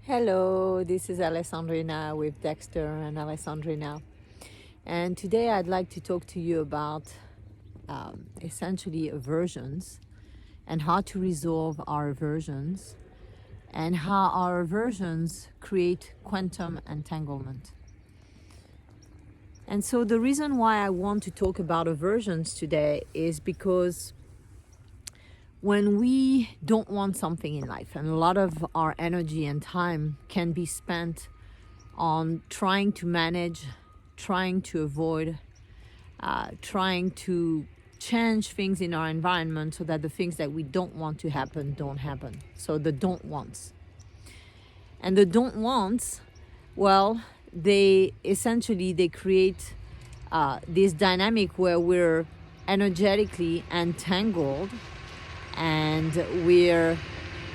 Hello, this is Alessandrina with Dexter and Alessandrina. And today I'd like to talk to you about essentially aversions and how to resolve our aversions and how our aversions create quantum entanglement. And so the reason why I want to talk about aversions today is because when we don't want something in life, and a lot of our energy and time can be spent on trying to manage, trying to avoid, trying to change things in our environment so that the things that we don't want to happen don't happen. So the don't wants. And the don't wants, well, they create this dynamic where we're energetically entangled, and we're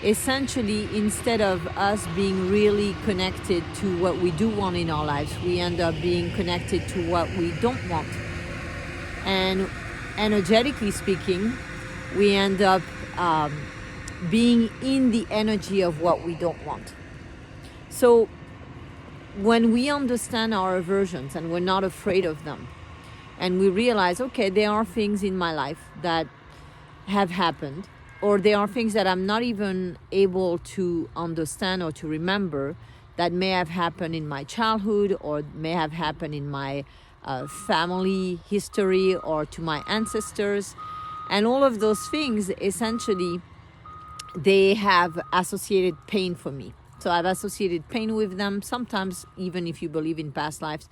essentially, instead of us being really connected to what we do want in our lives, we end up being connected to what we don't want. And energetically speaking, we end up being in the energy of what we don't want. So when we understand our aversions and we're not afraid of them, and we realize, okay, there are things in my life that have happened, or there are things that I'm not even able to understand or to remember that may have happened in my childhood or may have happened in my family history or to my ancestors. And all of those things, essentially, they have associated pain for me. So I've associated pain with them. Sometimes, even if you believe in past lives,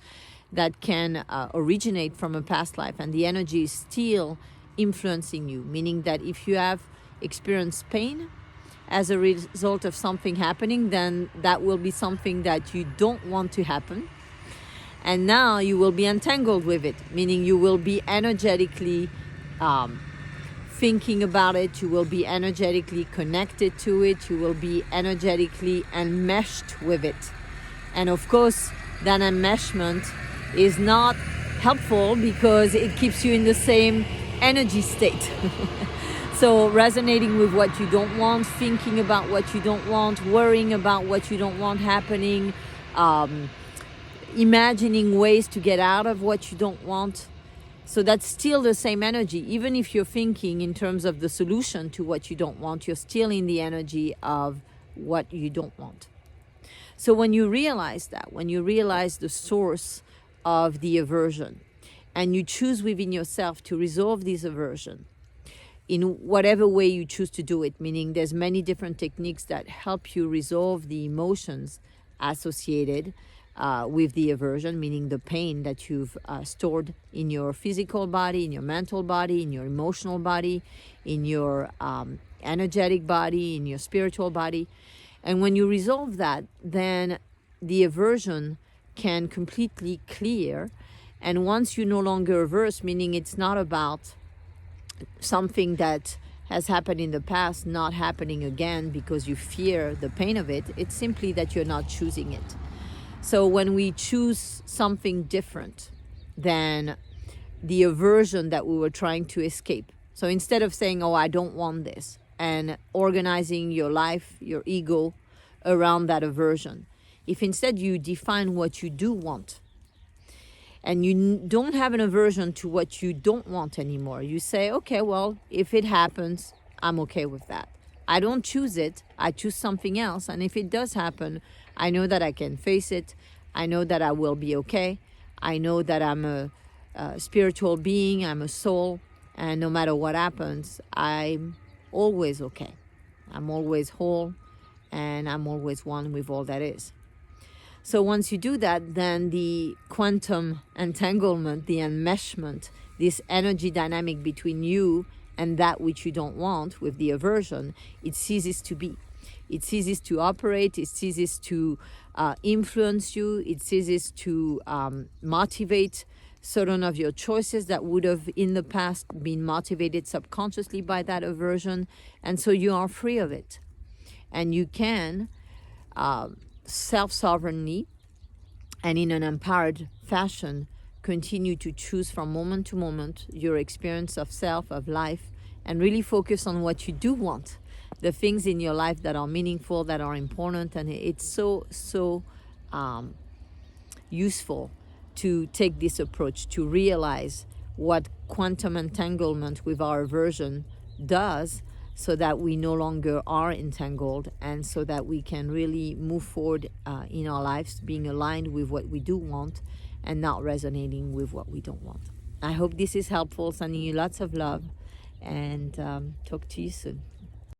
that can originate from a past life, and the energy is still influencing you, meaning that if you have experienced pain as a result of something happening, then that will be something that you don't want to happen, and now you will be entangled with it, meaning you will be energetically thinking about it, you will be energetically connected to it, you will be energetically enmeshed with it. And of course, that enmeshment is not helpful because it keeps you in the same energy state. So resonating with what you don't want, thinking about what you don't want, worrying about what you don't want happening, imagining ways to get out of what you don't want. So that's still the same energy. Even if you're thinking in terms of the solution to what you don't want, you're still in the energy of what you don't want. So when you realize that, when you realize the source of the aversion, and you choose within yourself to resolve this aversion in whatever way you choose to do it, meaning there's many different techniques that help you resolve the emotions associated with the aversion, meaning the pain that you've stored in your physical body, in your mental body, in your emotional body, in your energetic body, in your spiritual body. And when you resolve that, then the aversion can completely clear. And once you're no longer averse, meaning it's not about something that has happened in the past not happening again because you fear the pain of it, it's simply that you're not choosing it. So when we choose something different than the aversion that we were trying to escape, so instead of saying, oh, I don't want this, and organizing your life, your ego around that aversion, if instead you define what you do want, and you don't have an aversion to what you don't want anymore, you say, okay, well, if it happens, I'm okay with that. I don't choose it, I choose something else. And if it does happen, I know that I can face it. I know that I will be okay. I know that I'm a spiritual being, I'm a soul. And no matter what happens, I'm always okay. I'm always whole, and I'm always one with all that is. So once you do that, then the quantum entanglement, the enmeshment, this energy dynamic between you and that which you don't want with the aversion, it ceases to be. It ceases to operate, it ceases to influence you, it ceases to motivate certain of your choices that would have in the past been motivated subconsciously by that aversion. And so you are free of it. And you can self-sovereignly and in an empowered fashion continue to choose from moment to moment your experience of self, of life, and really focus on what you do want the things in your life that are meaningful, that are important. And it's so useful to take this approach, to realize what quantum entanglement with our aversion does, so that we no longer are entangled, and so that we can really move forward in our lives, being aligned with what we do want and not resonating with what we don't want. I hope this is helpful. Sending you lots of love, and talk to you soon.